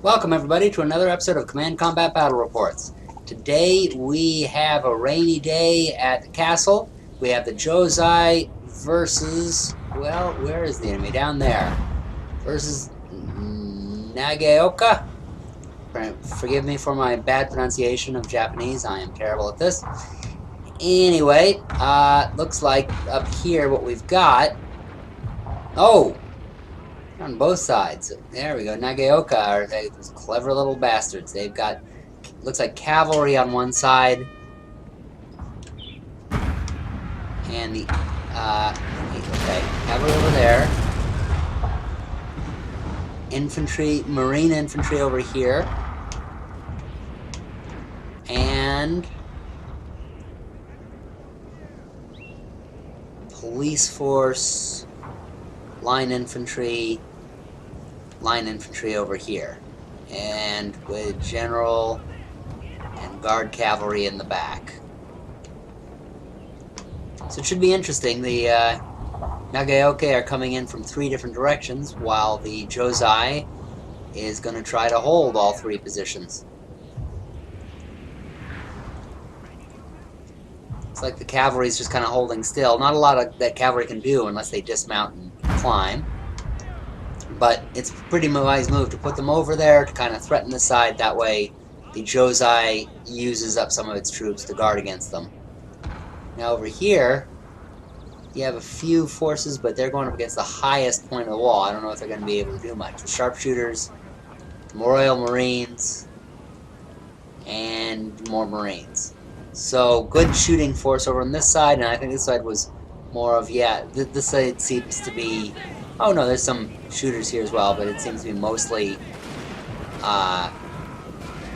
Welcome everybody to another episode of Command Combat Battle Reports. Today we have a rainy day at the castle. We have the Josei versus, well, where is the enemy? Down there. Versus Nagaoka. Forgive me for my bad pronunciation of Japanese. I am terrible at this. Anyway, looks like up here what we've got. Oh! On both sides. There we go. Nagaoka are those clever little bastards. They've got, looks like cavalry on one side. And the, okay, cavalry over there. Infantry, marine infantry over here. And police force, line infantry over here, and with general and guard cavalry in the back. So it should be interesting. The Nagaoka are coming in from 3 different directions, while the Josei is going to try to hold all 3 positions. It's like the cavalry is just kind of holding still. Not a lot that cavalry can do unless they dismount and climb. But it's a pretty wise move to put them over there to kind of threaten the side. That way the Josei uses up some of its troops to guard against them. Now over here, you have a few forces, but they're going up against the highest point of the wall. I don't know if they're going to be able to do much. The sharpshooters, the Royal Marines, and more Marines. So good shooting force over on this side, and I think this side was more of, yeah, this side seems to be, oh no, there's some shooters here as well, but it seems to be mostly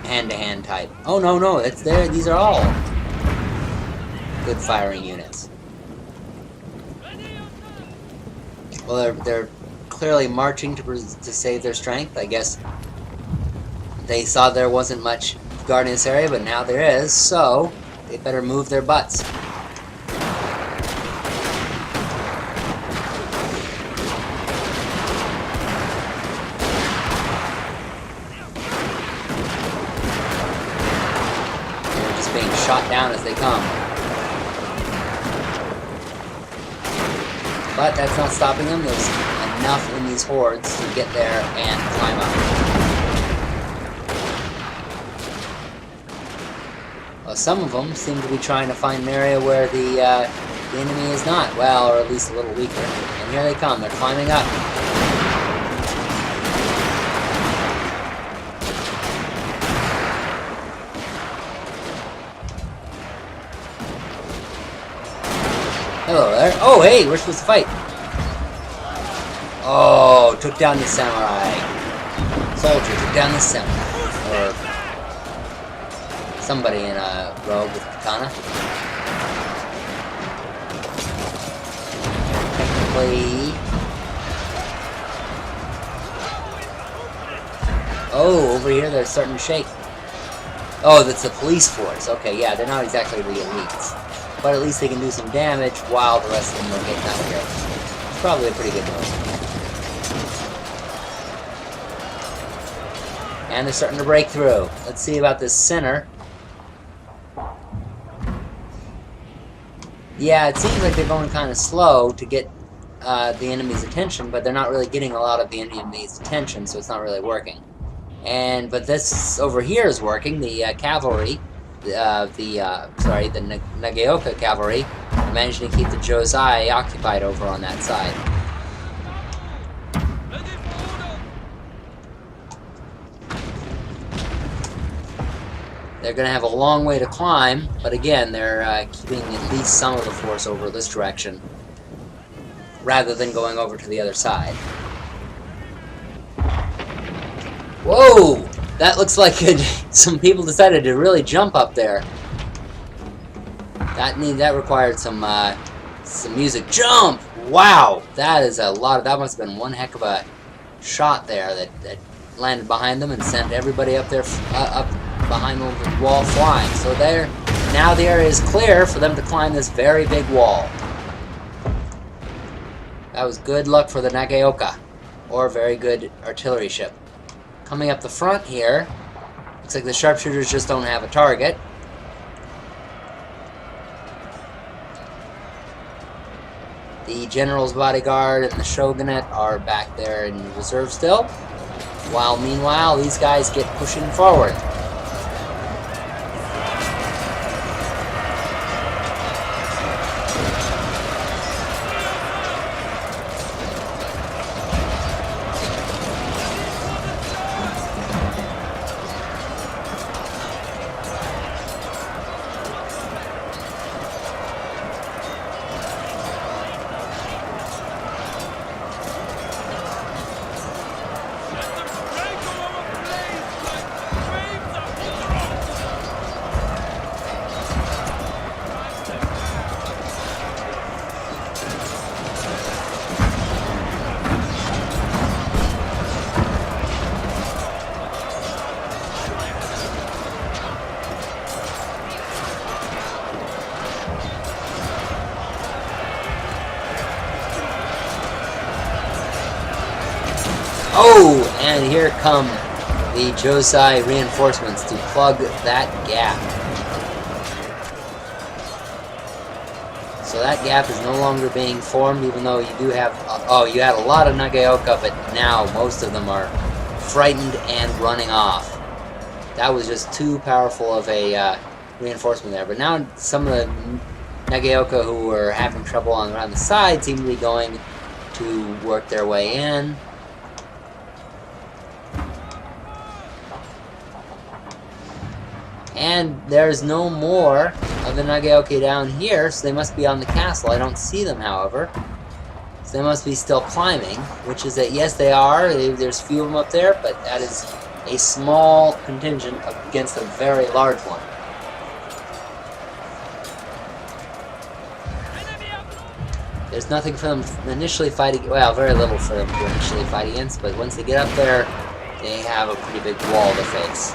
hand-to-hand type. Oh no, it's there, these are all good firing units. Well, they're clearly marching to save their strength. I guess they saw there wasn't much guard in this area, but now there is, so they better move their butts. They're just being shot down as they come. But that's not stopping them. There's enough in these hordes to get there and climb up. Well, some of them seem to be trying to find an area where the enemy is not. Well, or at least a little weaker. And here they come. They're climbing up. Hello there. Oh, hey, we're supposed to fight. Oh, took down the samurai. Soldier took down the samurai. Or somebody in a robe with a katana. Technically... Oh, over here they're starting to shake. Oh, that's the police force. Okay, yeah, they're not exactly the elites. But at least they can do some damage while the rest of them are getting out here. It's probably a pretty good move. And they're starting to break through. Let's see about this center. Yeah, it seems like they're going kind of slow to get the enemy's attention, but they're not really getting a lot of the enemy's attention, so it's not really working. But this over here is working. The cavalry, the Nagaoka cavalry, are managing to keep the Josei occupied over on that side. They're going to have a long way to climb, but again, they're keeping at least some of the force over this direction, rather than going over to the other side. Whoa! That looks like some people decided to really jump up there. That required some music. Jump! Wow! That is a lot of, that must have been one heck of a shot there that landed behind them and sent everybody up there, up behind the wall flying. So there, now the area is clear for them to climb this very big wall. That was good luck for the Nagaoka, or very good artillery ship. Coming up the front here, looks like the sharpshooters just don't have a target. The general's bodyguard and the shogunate are back there in reserve still, while meanwhile these guys get pushing forward. Oh, and here come the Josei reinforcements to plug that gap. So that gap is no longer being formed, even though you do have... oh, you had a lot of Nagaoka, but now most of them are frightened and running off. That was just too powerful of a reinforcement there. But now some of the Nagaoka who were having trouble around the side seem to be going to work their way in. And there's no more of the Nagaoka down here, so they must be on the castle. I don't see them, however. So they must be still climbing, which is that, yes, they are. There's a few of them up there, but that is a small contingent against a very large one. There's nothing for them to initially fight against. Well, very little for them to initially fight against, but once they get up there, they have a pretty big wall to face.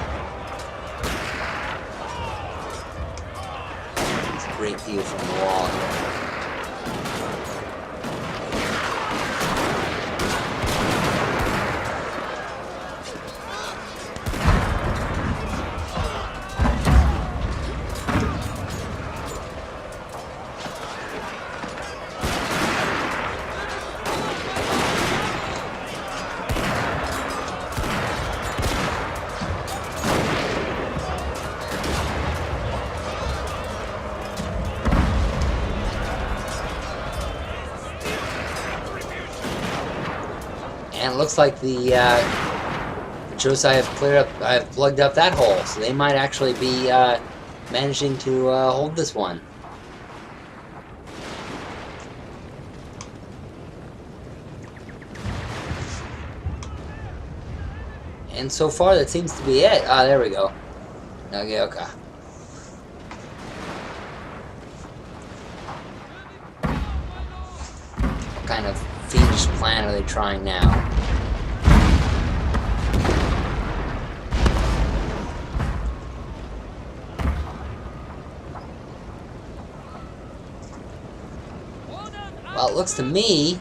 Great view from the wall here. And it looks like the Josei have plugged up that hole, so they might actually be managing to hold this one. And so far, that seems to be it. Ah, there we go. Nagaoka. What kind of fiendish plan are they trying now? Well, it looks to me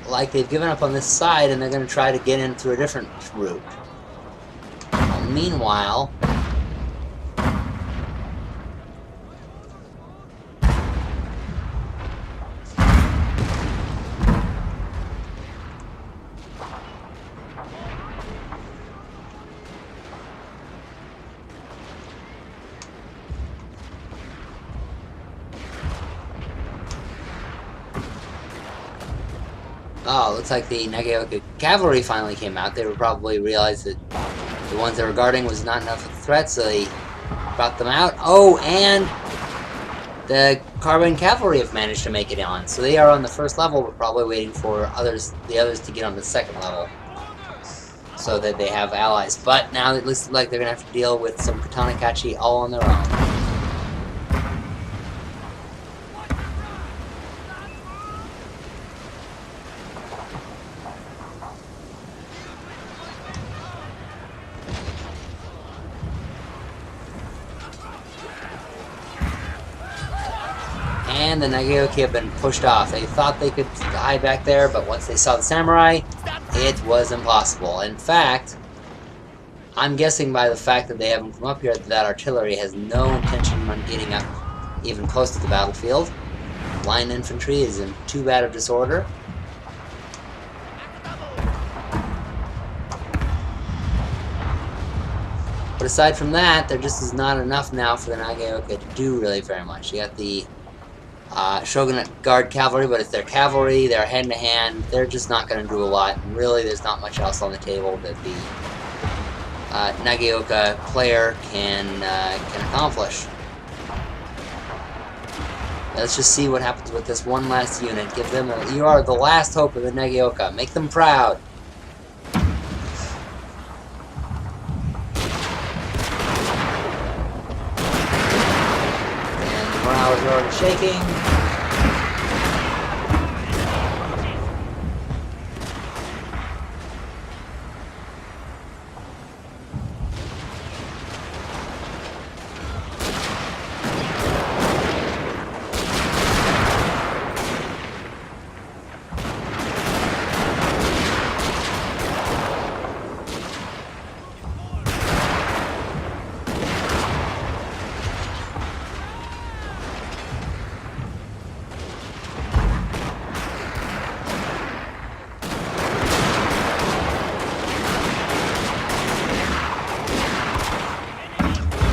like they've given up on this side and they're going to try to get in through a different route. Meanwhile, oh, looks like the Nagaoka cavalry finally came out. They would probably realize that the ones they were guarding was not enough of a threat, so they brought them out. Oh, and the Carbine cavalry have managed to make it on. So they are on the first level, but probably waiting for the others to get on the second level, so that they have allies. But now it looks like they're going to have to deal with some Katanakachi all on their own. And the Nagaoka have been pushed off. They thought they could hide back there, but once they saw the samurai, it was impossible. In fact, I'm guessing by the fact that they haven't come up here that artillery has no intention on getting up even close to the battlefield. Line infantry is in too bad of disorder. But aside from that, there just is not enough now for the Nagaoka to do really very much. You got the Shogunate Guard cavalry, but it's their cavalry, they're hand-to-hand, they're just not going to do a lot. And really, there's not much else on the table that the Nagaoka player can accomplish. Let's just see what happens with this one last unit. Give them you are the last hope of the Nagaoka. Make them proud. And the morale is already shaking.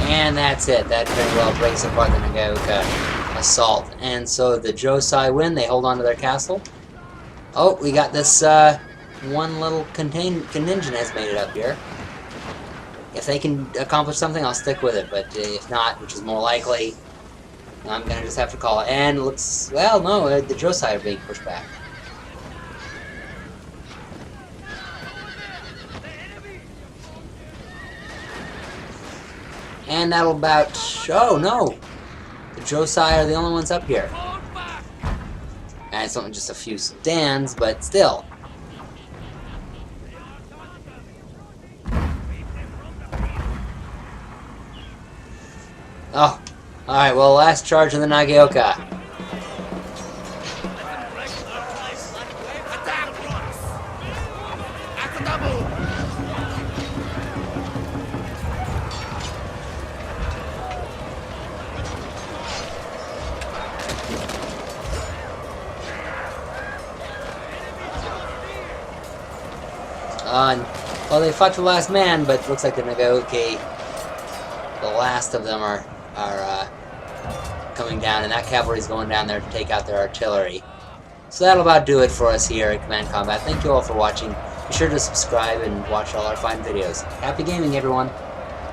And that's it. That very well breaks apart the Nagaoka assault. And so the Josai win. They hold on to their castle. Oh, we got this one little contingent has made it up here. If they can accomplish something, I'll stick with it. But if not, which is more likely, I'm going to just have to call it. And it looks... Well, no, the Josai are being pushed back. And that'll about... Oh, no! The Josai are the only ones up here. And it's only just a few stands, but still. Oh. Alright, well, last charge of the Nagaoka. Well, they fought to the last man, but it looks like the Nagaoka, the last of them are coming down, and that cavalry is going down there to take out their artillery. So that'll about do it for us here at Command Combat. Thank you all for watching. Be sure to subscribe and watch all our fine videos. Happy gaming, everyone!